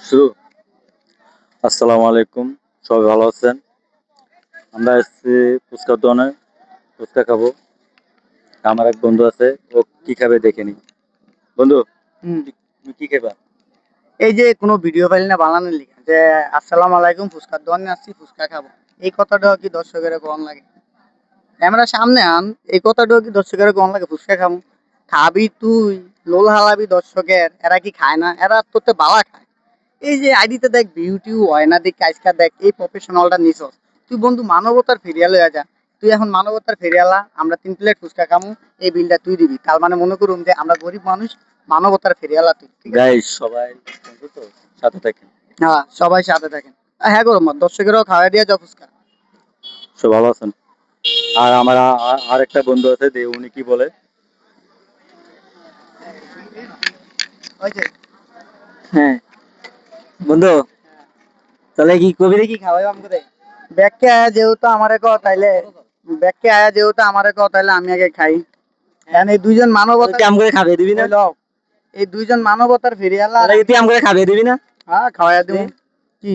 শুরু। আসসালামু আলাইকুম, সবাই ভালো আছেন? আমরা এসেছি ফুচকার দোকানে, ফুচকা খাবো। আমার এক বন্ধু আছে, ও কি খাবে দেখে নি। বন্ধু, হুম, তুমি কি খাবা? এই যে কোনো ভিডিও ফাইল না বানানোর লিখা যে আসসালামু আলাইকুম ফুচকার দোকানে আসছি ফুচকা খাবো, এই কথাটাও কি দর্শকের গরম লাগে? ক্যামেরার সামনে আন, এই কথাটাও কি দর্শকের গরম লাগে? ফুচকা খাবো, খাবি তুই, লোল হালাবি দর্শকের, এরা কি খায় না? এরা তোরতে বালা খায়। এই যে আইডিতে দেখ বিউটি হয় না, দেখ আজকা দেখ এই প্রফেশনালটা নিছস তুই বন্ধু, মানবতার ফেরিয়াল হয়ে যা। তুই এখন মানবতার ফেরিয়ালা, আমরা 3 প্লেট ফুচকা খামু, এই বিলটা তুই দিবি। তার মানে মনে করুন যে আমরা গরিব মানুষ, মানবতার ফেরিয়ালা তুই, ঠিক আছে? গাইস, সবাই বন্ধু তো সাথে থাকেন। হ্যাঁ, সবাই সাথে থাকেন। হ্যাঁ গো, দর্শকেরাও খাওয়া দিয়ে যাও ফুচকা। সব ভালো আছেন? আর আমার আর একটা বন্ধু আছে, উনি কি বলে? ওই যে, হ্যাঁ বন্ধু, তাহলে কি কবিরে কি খাওয়াই আমাকে? ব্যাগকে আয়া যেহেতু আমারে কও তাইলে, ব্যাগকে আয়া যেহেতু আমারে কও তাইলে আমি আগে খাই। কারণ এই দুইজন মানবতা, তুই আম করে খাবে দিবি না? এই দুইজন মানবতার ফেরিয়ালা। তাহলে কি তুই আম করে খাবে দিবি না? হ্যাঁ, খাওয়াইয়া দিব। কি